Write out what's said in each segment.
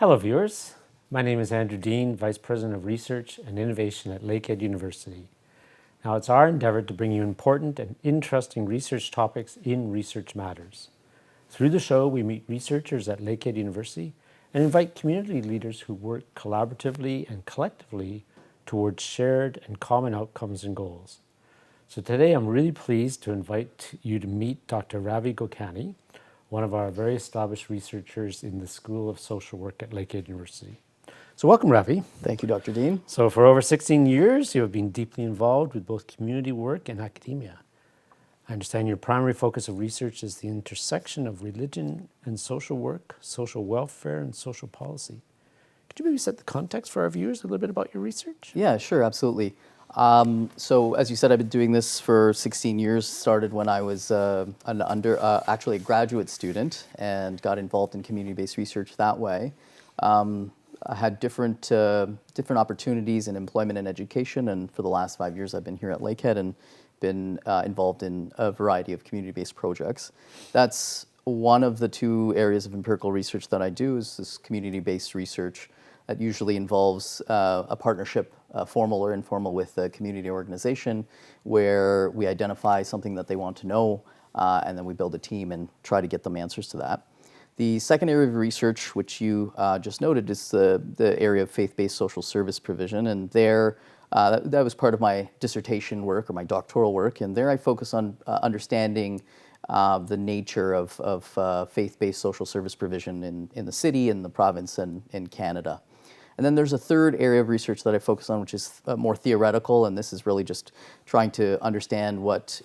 Hello viewers, my name is Andrew Dean, Vice President of Research and Innovation at Lakehead University. Now it's our endeavor to bring you important and interesting research topics in Research Matters. Through the show, we meet researchers at Lakehead University and invite community leaders who work collaboratively and collectively towards shared and common outcomes and goals. So today I'm really pleased to invite you to meet Dr. Ravi Gokani, one of our very established researchers in the School of Social Work at Lakehead University. So welcome, Ravi. Thank you, Dr. Dean. So for over 16 years, you have been deeply involved with both community work and academia. I understand your primary focus of research is the intersection of religion and social work, social welfare, and social policy. Could you maybe set the context for our viewers a little bit about your research? Yeah, sure, absolutely. So as you said, I've been doing this for 16 years, started when I was actually a graduate student and got involved in community-based research that way. I had different opportunities in employment and education, and for the last 5 years I've been here at Lakehead and been involved in a variety of community-based projects. That's one of the two areas of empirical research that I do, is this community-based research that usually involves a partnership, formal or informal, with a community organization where we identify something that they want to know, and then we build a team and try to get them answers to that. The second area of research, which you just noted, is the area of faith-based social service provision, and there that was part of my dissertation work or my doctoral work, and there I focus on understanding the nature of faith-based social service provision in the city, in the province, and in Canada. And then there's a third area of research that I focus on, which is more theoretical, and this is really just trying to understand what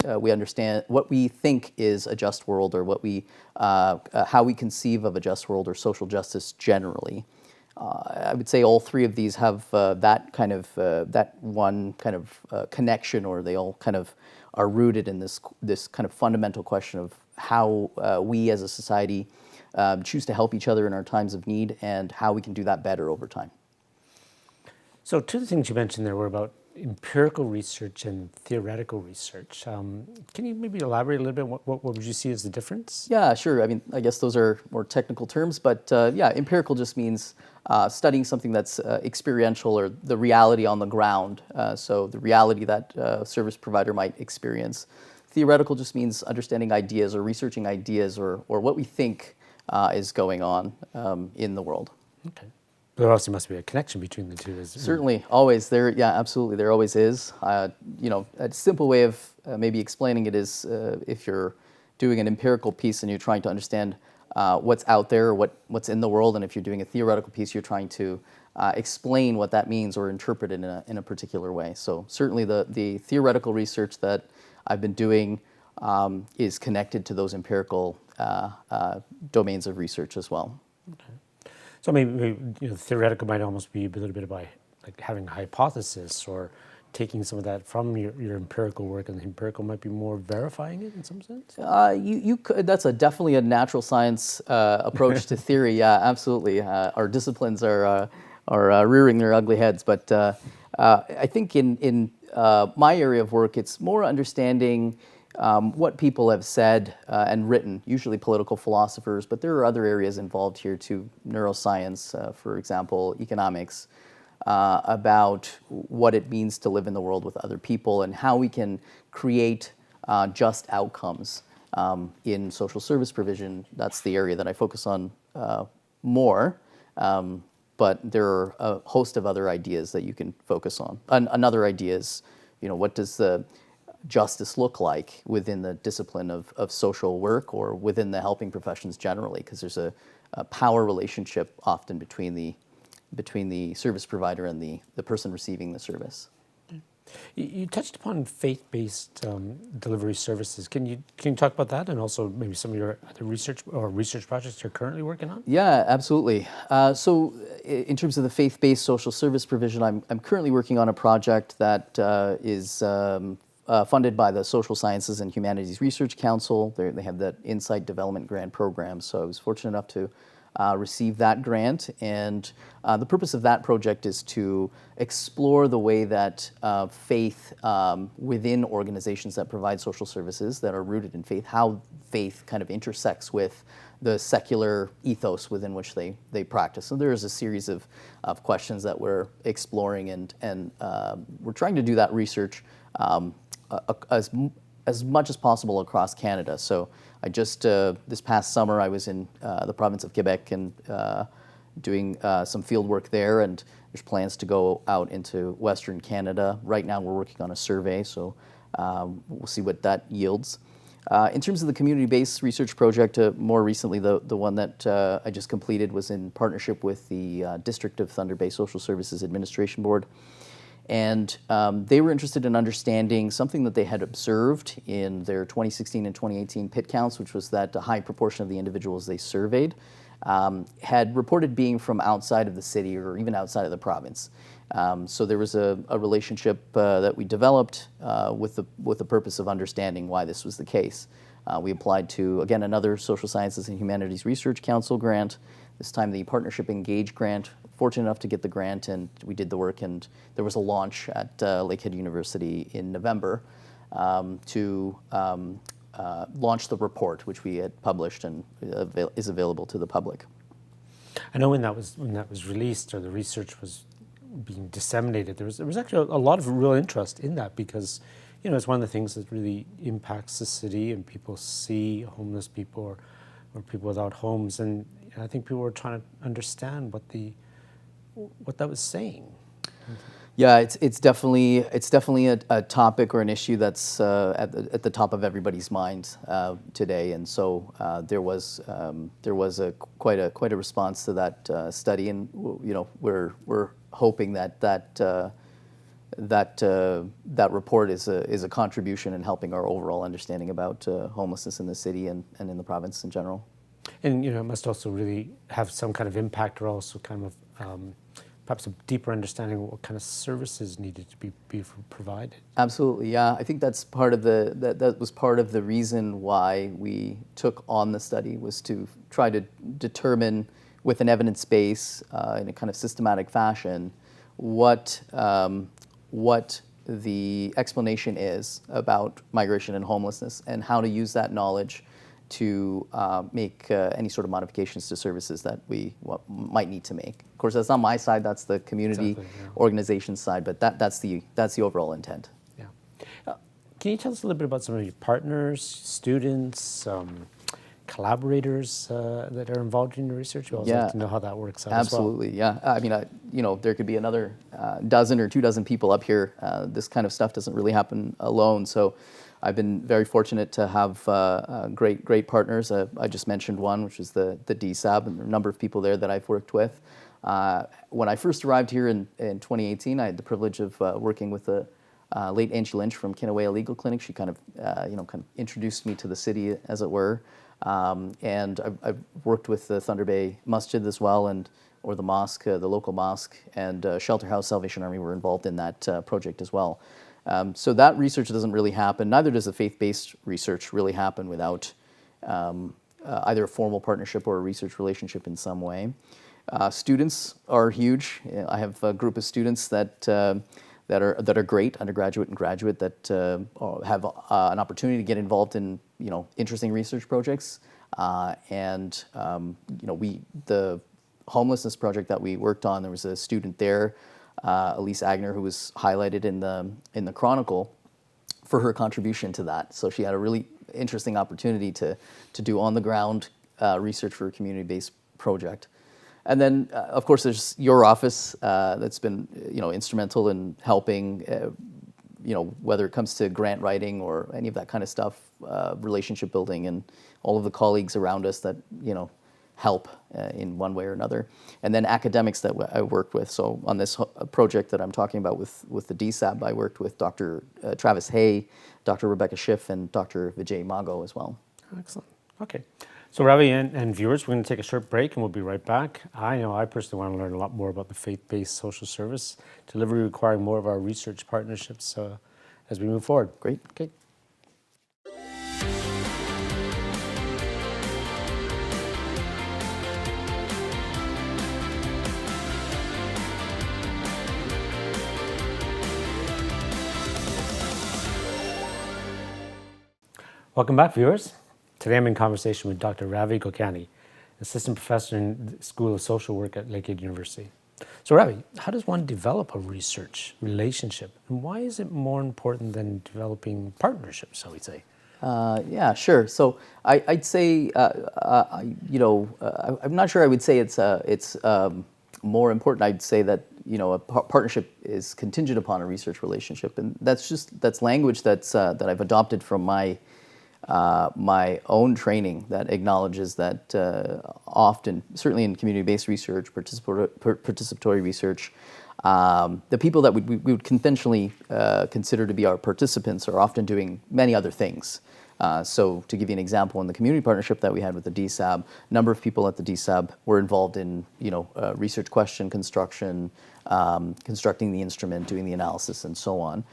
we think is a just world, or how we conceive of a just world or social justice generally. I would say all three of these have that one kind of connection, or they all kind of are rooted in this kind of fundamental question of how we as a society choose to help each other in our times of need, and how we can do that better over time. So two of the things you mentioned there were about empirical research and theoretical research. Can you maybe elaborate a little bit? What would you see as the difference? Yeah, sure. I mean, I guess those are more technical terms, but yeah, empirical just means studying something that's experiential, or the reality on the ground. So the reality that a service provider might experience. Theoretical just means understanding ideas or researching ideas, or what we think is going on in the world. Okay. There obviously must be a connection between the two. Certainly, always there. Yeah, absolutely, there always is. A simple way of maybe explaining it is if you're doing an empirical piece and you're trying to understand what's out there, or what's in the world, and if you're doing a theoretical piece, you're trying to explain what that means or interpret it in a particular way. So certainly the theoretical research that I've been doing is connected to those empirical domains of research as well. Okay. So maybe theoretical might almost be a little bit about like having a hypothesis, or taking some of that from your empirical work, and the empirical might be more verifying it in some sense? That's definitely a natural science approach to theory. Yeah, absolutely. Our disciplines are rearing their ugly heads, but I think in my area of work, it's more understanding what people have said and written, usually political philosophers, but there are other areas involved here too, neuroscience, for example, economics, about what it means to live in the world with other people, and how we can create just outcomes in social service provision. That's the area that I focus on more, but there are a host of other ideas that you can focus on. Another idea is, what does the justice look like within the discipline of social work, or within the helping professions generally, because there's a power relationship often between the service provider and the person receiving the service. You touched upon faith-based delivery services. Can you talk about that, and also maybe some of your other research projects you're currently working on? Yeah, absolutely. So in terms of the faith-based social service provision, I'm currently working on a project that is funded by the Social Sciences and Humanities Research Council. They have that Insight Development Grant Program, so I was fortunate enough to receive that grant, and the purpose of that project is to explore the way that faith within organizations that provide social services that are rooted in faith, how faith kind of intersects with the secular ethos within which they practice. So there is a series of questions that we're exploring, and we're trying to do that research as much as possible across Canada. So I just, this past summer, I was in the province of Quebec and doing some field work there, and there's plans to go out into Western Canada. Right now we're working on a survey, so we'll see what that yields. In terms of the community-based research project, more recently the one that I just completed was in partnership with the District of Thunder Bay Social Services Administration Board. And they were interested in understanding something that they had observed in their 2016 and 2018 PIT counts, which was that a high proportion of the individuals they surveyed had reported being from outside of the city or even outside of the province. So there was a relationship that we developed with the purpose of understanding why this was the case. We applied to, again, another Social Sciences and Humanities Research Council grant, this time the Partnership Engage grant. Fortunate enough to get the grant, and we did the work, and there was a launch at Lakehead University in November to launch the report, which we had published and is available to the public. I know when that was released, or the research was being disseminated, there was actually a lot of real interest in that, because it's one of the things that really impacts the city, and people see homeless people or people without homes, and I think people were trying to understand what that was saying. Yeah, it's definitely a topic or an issue that's at the top of everybody's mind today, and so there was quite a response to that study, and we're hoping that report is a contribution in helping our overall understanding about homelessness in the city and in the province in general. And it must also really have some kind of impact, or also kind of perhaps a deeper understanding of what kind of services needed to be provided. Absolutely, yeah. I think that's part of that was part of the reason why we took on the study, was to try to determine with an evidence base in a kind of systematic fashion what the explanation is about migration and homelessness, and how to use that knowledge to make any sort of modifications to services that we might need to make. Of course, that's not my side; that's the community organization side. But that's the overall intent. Yeah. Can you tell us a little bit about some of your partners, students, collaborators that are involved in your research? We always like to know how that works out. Absolutely, as well. Yeah. I mean, there could be another dozen or 24 people up here. This kind of stuff doesn't really happen alone. So I've been very fortunate to have great partners. I just mentioned one, which is the DSAB, and there are a number of people there that I've worked with. When I first arrived here in 2018, I had the privilege of working with the late Angie Lynch from Kinawea Legal Clinic. She kind of introduced me to the city, as it were. And I've worked with the Thunder Bay Masjid as well, or the mosque, the local mosque, and Shelter House Salvation Army were involved in that project as well. So that research doesn't really happen. Neither does the faith-based research really happen without either a formal partnership or a research relationship in some way. Students are huge. I have a group of students that are great, undergraduate and graduate, that have an opportunity to get involved in interesting research projects. The homelessness project that we worked on, there was a student there, Elise Agner, who was highlighted in the Chronicle for her contribution to that. So she had a really interesting opportunity to do on the ground research for a community-based project. And then, of course, there's your office that's been instrumental in helping, whether it comes to grant writing or any of that kind of stuff, relationship building, and all of the colleagues around us that help in one way or another. And then academics that I worked with. So on this project that I'm talking about with the DSAB, I worked with Dr. Travis Hay, Dr. Rebecca Schiff, and Dr. Vijay Mago as well. Excellent. Okay. So Ravi and viewers, we're going to take a short break and we'll be right back. I know I personally want to learn a lot more about the faith-based social service delivery, requiring more of our research partnerships as we move forward. Great. Okay. Welcome back, viewers. Today I'm in conversation with Dr. Ravi Gokani. assistant professor in the School of Social Work at Lakehead University. So Ravi, how does one develop a research relationship, and why is it more important than developing partnerships, shall we say? Yeah, sure. So I'd say, I'm not sure I would say it's more important. I'd say that a partnership is contingent upon a research relationship, and that's language that I've adopted from my own training that acknowledges that often, certainly in community-based research, participatory research, the people that we would conventionally consider to be our participants are often doing many other things. So to give you an example, in the community partnership that we had with the DSAB, a number of people at the DSAB were involved in research question construction, constructing the instrument, doing the analysis, and so on.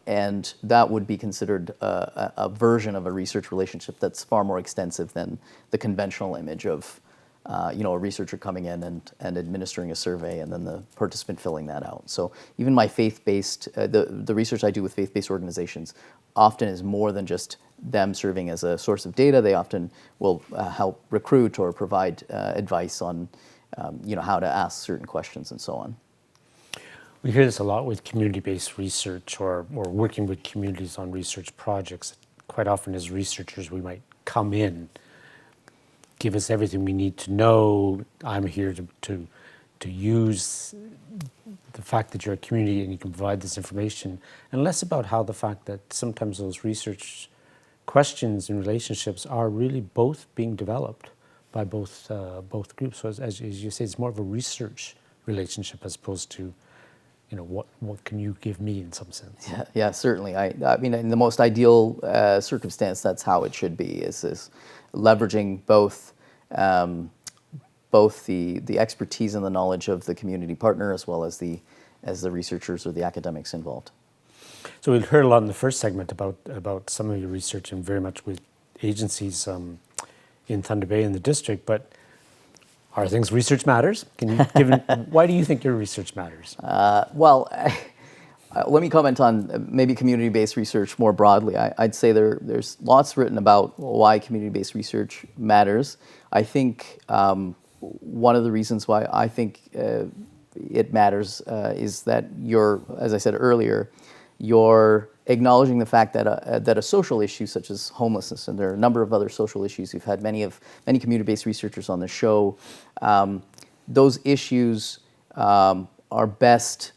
And that would be considered a version of a research relationship that's far more extensive than the conventional image of a researcher coming in and administering a survey and then the participant filling that out. So even my faith-based, the research I do with faith-based organizations often is more than just them serving as a source of data. They often will help recruit or provide advice on how to ask certain questions and so on. We hear this a lot with community-based research or working with communities on research projects. Quite often as researchers, we might come in, give us everything we need to know. I'm here to use the fact that you're a community and you can provide this information, and less about how the fact that sometimes those research questions and relationships are really both being developed by both groups. So as you say, it's more of a research relationship as opposed to what can you give me in some sense? Yeah, certainly. I mean, in the most ideal circumstance, that's how it should be. Is leveraging both the expertise and the knowledge of the community partner as well as the researchers or the academics involved. So we heard a lot in the first segment about some of your research and very much with agencies in Thunder Bay and the district, but are things research matters? Can you why do you think your research matters? Well, let me comment on maybe community-based research more broadly. I'd say there's lots written about why community-based research matters. I think one of the reasons why I think it matters is that as I said earlier, you're acknowledging the fact that a social issue such as homelessness, and there are a number of other social issues. We've had many community-based researchers on the show. Those issues are best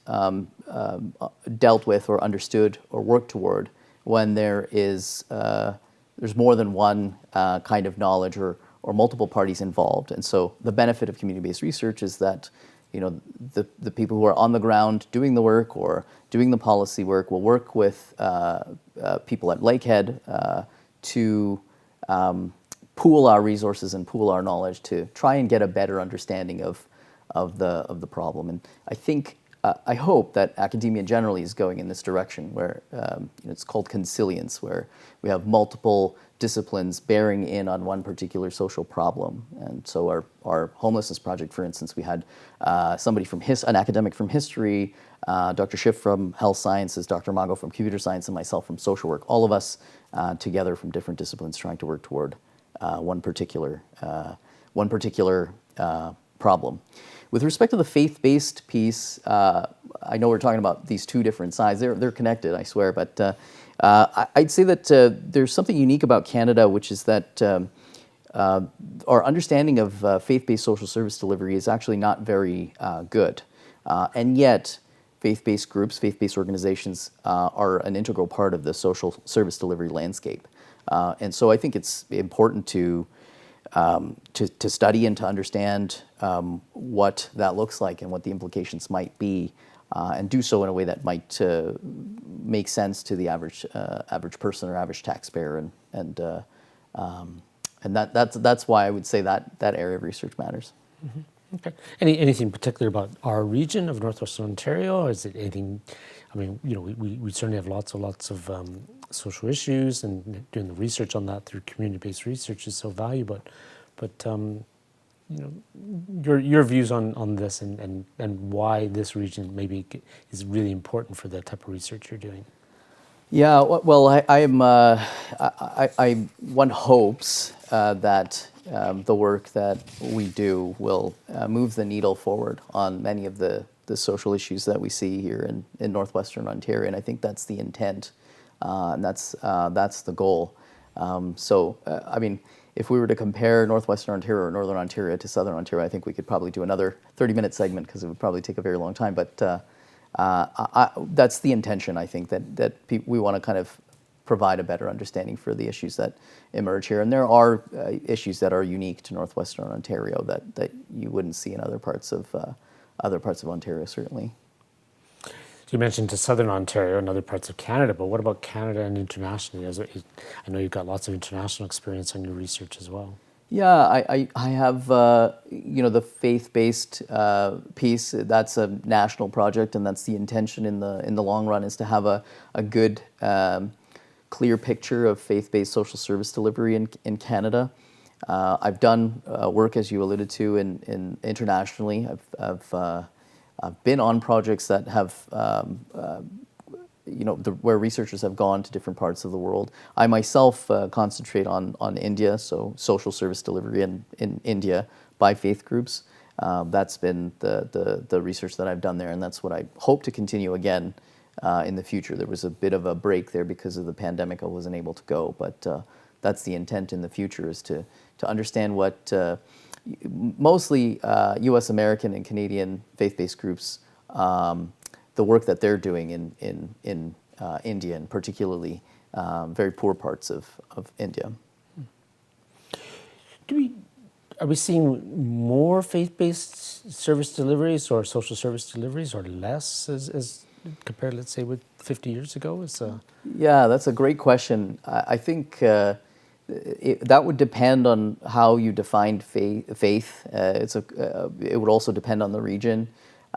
dealt with or understood or worked toward when there's more than one kind of knowledge or multiple parties involved. And so the benefit of community-based research is that the people who are on the ground doing the work or doing the policy work will work with people at Lakehead to pool our resources and pool our knowledge to try and get a better understanding of the problem. And I hope that academia generally is going in this direction where it's called consilience, where we have multiple disciplines bearing in on one particular social problem. And so our homelessness project, for instance, we had somebody from an academic from history, Dr. Schiff from health sciences, Dr. Mago from computer science, and myself from social work, all of us together from different disciplines trying to work toward one particular problem. With respect to the faith-based piece, I know we're talking about these two different sides. They're connected, I swear, but I'd say that there's something unique about Canada, which is that our understanding of faith-based social service delivery is actually not very good. And yet, faith-based groups, faith-based organizations are an integral part of the social service delivery landscape. And so I think it's important to study and to understand what that looks like and what the implications might be, and do so in a way that might make sense to the average person or average taxpayer, and that's why I would say that area of research matters. Mm-hmm. Okay. Anything particular about our region of Northwestern Ontario? Or is it anything? I mean, we certainly have lots of social issues, and doing the research on that through community-based research is so valuable. But your views on this and why this region maybe is really important for the type of research you're doing. Yeah, well, one hopes that the work that we do will move the needle forward on many of the social issues that we see here in northwestern Ontario, and I think that's the intent, and that's the goal. I mean, if we were to compare northwestern Ontario or northern Ontario to southern Ontario, I think we could probably do another 30-minute segment because it would probably take a very long time. But that's the intention, I think, that we want to kind of provide a better understanding for the issues that emerge here. And there are issues that are unique to northwestern Ontario that you wouldn't see in other parts of Ontario, certainly. You mentioned to southern Ontario and other parts of Canada, but what about Canada and internationally? I know you've got lots of international experience on your research as well. Yeah, I have, the faith-based piece. That's a national project, and that's the intention in the long run, is to have a good, clear picture of faith-based social service delivery in Canada. I've done work, as you alluded to, in internationally. I've been on projects that have, where researchers have gone to different parts of the world. I myself concentrate on India, so social service delivery in India by faith groups. That's been the research that I've done there, and that's what I hope to continue again in the future. There was a bit of a break there because of the pandemic. I wasn't able to go, but that's the intent in the future, is to understand what mostly U.S. American and Canadian faith-based groups, the work that they're doing in India, and particularly very poor parts of India. Are we seeing more faith-based service deliveries or social service deliveries, or less as compared, let's say, with 50 years ago? Yeah, that's a great question. I think that would depend on how you defined faith. It would also depend on the region.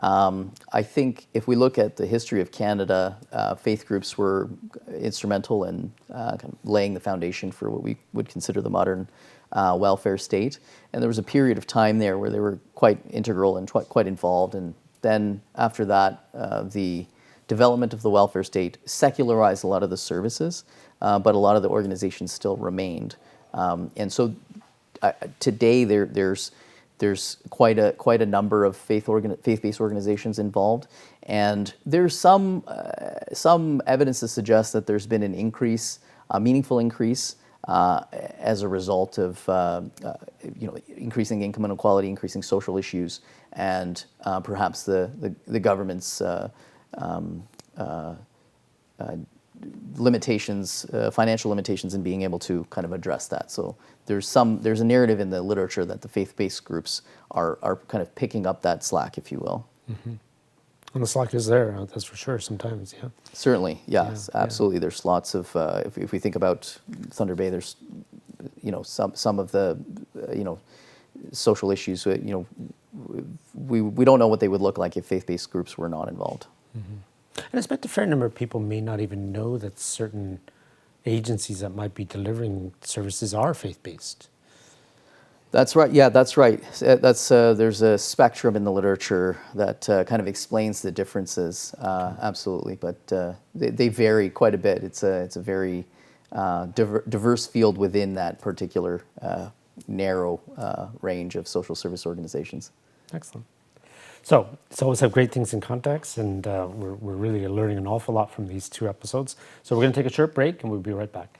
I think if we look at the history of Canada, faith groups were instrumental in kind of laying the foundation for what we would consider the modern welfare state. And there was a period of time there where they were quite integral and quite involved. And then after that, the development of the welfare state secularized a lot of the services, but a lot of the organizations still remained. And so today there's quite a number of faith-based organizations involved, and there's some evidence to suggest that there's been an increase, a meaningful increase, as a result of increasing income inequality, increasing social issues, and perhaps the government's limitations, financial limitations in being able to kind of address that. So there's a narrative in the literature that the faith-based groups are kind of picking up that slack, if you will. Mm-hmm. And the slack is there, that's for sure, sometimes, yeah. Certainly, yes, yeah, absolutely. Yeah. There's lots of, if we think about Thunder Bay, there's, some of the, social issues, we don't know what they would look like if faith-based groups were not involved. Mm-hmm. And I expect a fair number of people may not even know that certain agencies that might be delivering services are faith-based. That's right. Yeah, that's right. There's a spectrum in the literature that kind of explains the differences. Absolutely, but they vary quite a bit. It's a very diverse field within that particular narrow range of social service organizations. Excellent. So it's always have great things in context, and we're really learning an awful lot from these 2 episodes. So we're going to take a short break, and we'll be right back.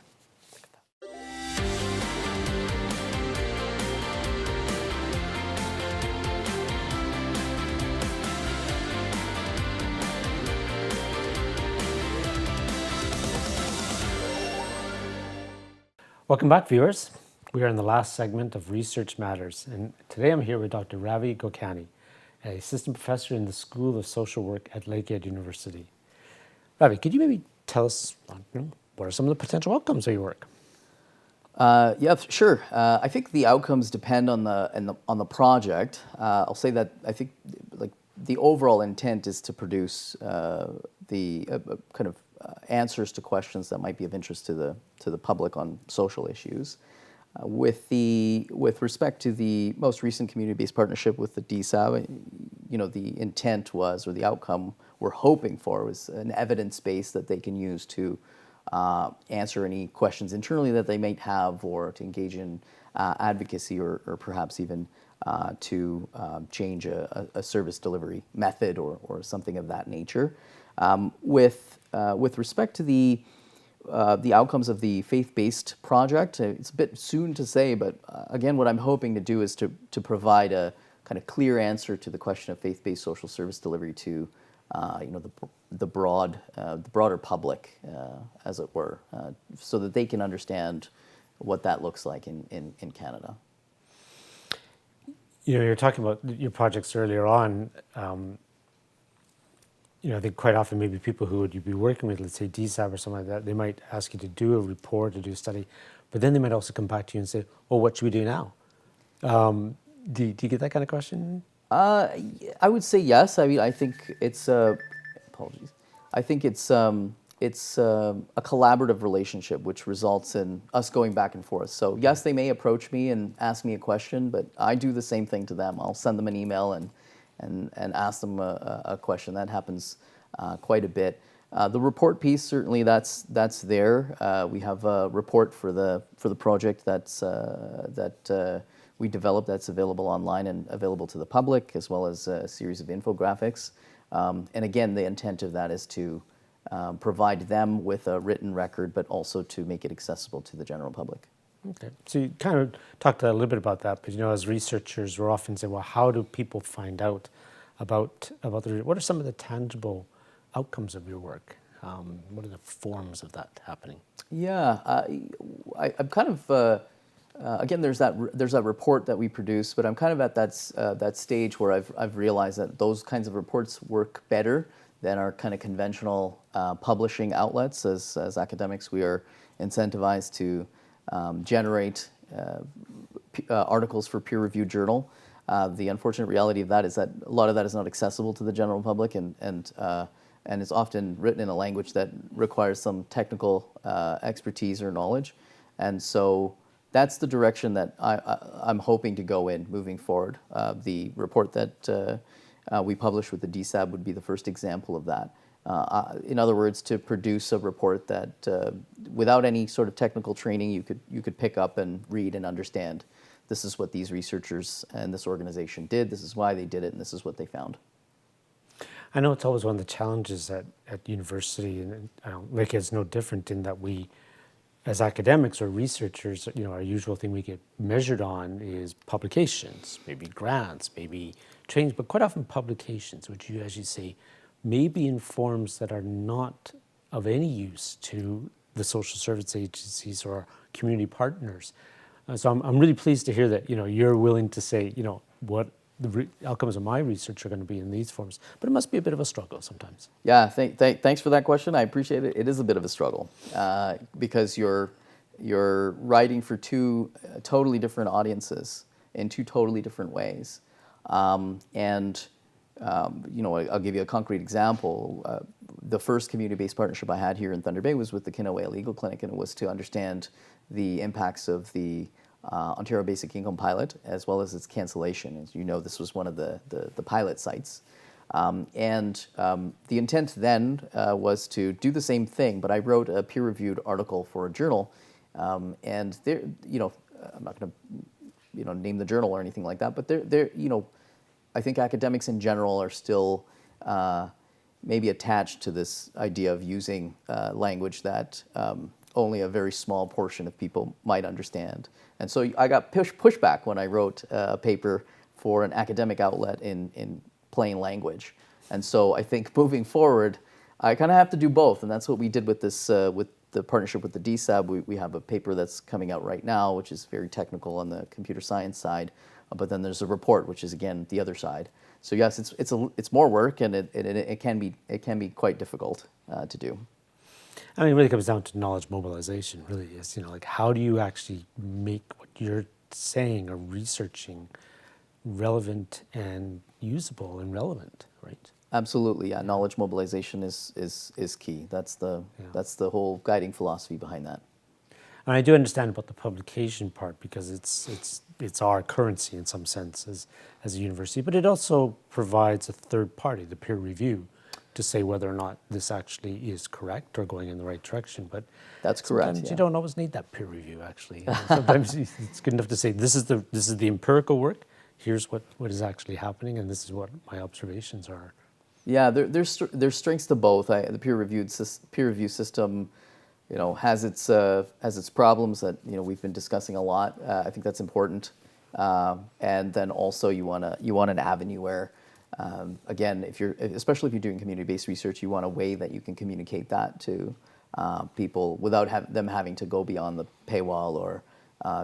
Welcome back, viewers. We are in the last segment of Research Matters, and today I'm here with Dr. Ravi Gokani, an assistant professor in the School of Social Work at Lakehead University. Ravi, could you maybe tell us what are some of the potential outcomes of your work? Yeah, sure. I think the outcomes depend on the project. I'll say that I think the overall intent is to produce kind of answers to questions that might be of interest to the public on social issues. With respect to the most recent community-based partnership with the DSAB, the intent was, or the outcome we're hoping for, was an evidence base that they can use to answer any questions internally that they might have, or to engage in advocacy or perhaps even to change a service delivery method or something of that nature. With respect to the outcomes of the faith-based project, it's a bit soon to say, but again, what I'm hoping to do is to provide a kind of clear answer to the question of faith-based social service delivery to the broader public, as it were, so that they can understand what that looks like in Canada. You're talking about your projects earlier on. I think quite often maybe people who would you be working with, let's say DSAB or something like that, they might ask you to do a report, to do a study, but then they might also come back to you and say, well, what should we do now? Do you get that kind of question? I would say yes. I mean, I think it's apologies. I think it's a collaborative relationship which results in us going back and forth. So yes, they may approach me and ask me a question, but I do the same thing to them. I'll send them an email and ask them a question. That happens quite a bit. The report piece, certainly that's there. We have a report for the project that we developed that's available online and available to the public, as well as a series of infographics. And again, the intent of that is to provide them with a written record, but also to make it accessible to the general public. Okay, so you kind of talked a little bit about that, but as researchers, we're often saying, well, how do people find out about what are some of the tangible outcomes of your work? What are the forms of that happening? Yeah, I'm kind of again, there's that report that we produce, but I'm kind of at that stage where I've realized that those kinds of reports work better than our kind of conventional publishing outlets. As academics, we are incentivized to generate articles for peer-reviewed journal. The unfortunate reality of that is that a lot of that is not accessible to the general public, and it's often written in a language that requires some technical expertise or knowledge. And so that's the direction that I'm hoping to go in moving forward. The report that we published with the DSAB would be the first example of that. In other words, to produce a report that, without any sort of technical training, you could pick up and read and understand. This is what these researchers and this organization did. This is why they did it, and this is what they found. I know it's always one of the challenges at university, and Lakehead's no different in that we, as academics or researchers, our usual thing we get measured on is publications, maybe grants, maybe trainings, but quite often publications, which you, as you say, maybe in forms that are not of any use to the social service agencies or community partners. So I'm really pleased to hear that you're willing to say what the outcomes of my research are going to be in these forms, but it must be a bit of a struggle sometimes. Yeah, thanks for that question. I appreciate it. It is a bit of a struggle because you're writing for two totally different audiences in two totally different ways, I'll give you a concrete example. The first community-based partnership I had here in Thunder Bay was with the Kinawea Legal Clinic, and it was to understand the impacts of the Ontario Basic Income pilot, as well as its cancellation. As you know, this was one of the pilot sites. The intent then was to do the same thing, but I wrote a peer-reviewed article for a journal, and there, I'm not going to, name the journal or anything like that, but there, I think academics in general are still maybe attached to this idea of using language that only a very small portion of people might understand. And so I got pushback when I wrote a paper for an academic outlet in plain language. And so I think moving forward, I kind of have to do both, and that's what we did with this, with the partnership with the DSAB. We have a paper that's coming out right now, which is very technical on the computer science side, but then there's a report, which is again the other side. So yes, it's more work, and it can be quite difficult to do. I mean, it really comes down to knowledge mobilization. Really, is like how do you actually make what you're saying or researching relevant and usable and relevant, right? Absolutely, yeah. Knowledge mobilization is key. That's the whole guiding philosophy behind that. And I do understand about the publication part because it's our currency in some sense as a university, but it also provides a third party, the peer review, to say whether or not this actually is correct or going in the right direction. But That's correct. sometimes Yeah. you don't always need that peer review, actually. Sometimes it's good enough to say, this is the empirical work, here's what is actually happening, and this is what my observations are. Yeah, there's strengths to both. The peer review system, has its problems that we've been discussing a lot. I think that's important, and then also you want an avenue where, again, especially if you're doing community-based research, you want a way that you can communicate that to people without them having to go beyond the paywall or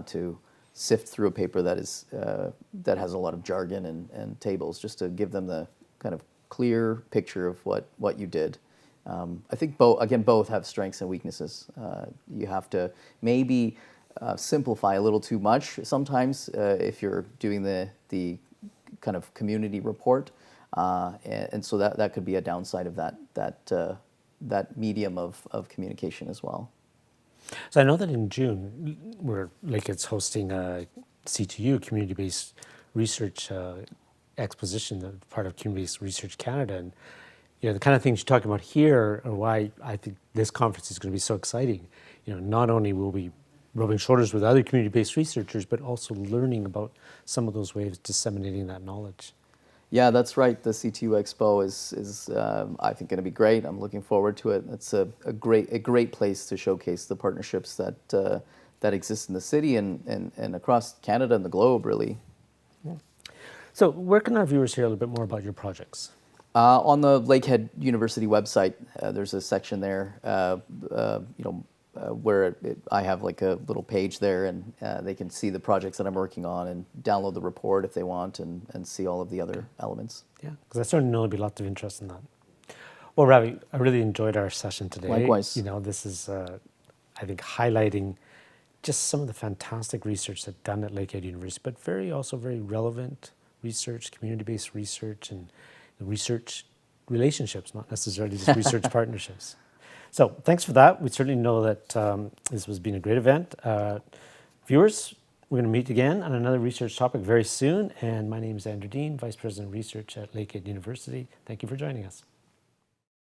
to sift through a paper that has a lot of jargon and tables, just to give them the kind of clear picture of what you did. I think both have strengths and weaknesses. You have to maybe simplify a little too much sometimes if you're doing the kind of community report, and so that could be a downside of that medium of communication as well. So I know that in June, Lakehead's hosting a C2U, Community-Based Research Exposition, part of Community-Based Research Canada. And the kind of things you're talking about here are why I think this conference is going to be so exciting. Not only will we be rubbing shoulders with other community-based researchers, but also learning about some of those ways of disseminating that knowledge. Yeah, that's right. The C2 Expo is I think going to be great. I'm looking forward to it. It's a great place to showcase the partnerships that exist in the city and across Canada and the globe, really. Yeah. So where can our viewers hear a little bit more about your projects? On the Lakehead University website, there's a section there, where I have like a little page there, and they can see the projects that I'm working on and download the report if they want, and see all of the other elements. Yeah, because I certainly know there'll be lots of interest in that. Well, Ravi, I really enjoyed our session today. Likewise. This is, I think, highlighting just some of the fantastic research that's done at Lakehead University, but also very relevant research, community-based research, and research relationships, not necessarily just research partnerships. So thanks for that. We certainly know that this has been a great event. Viewers, we're going to meet again on another research topic very soon. And my name is Andrew Dean, Vice President of Research at Lakehead University. Thank you for joining us.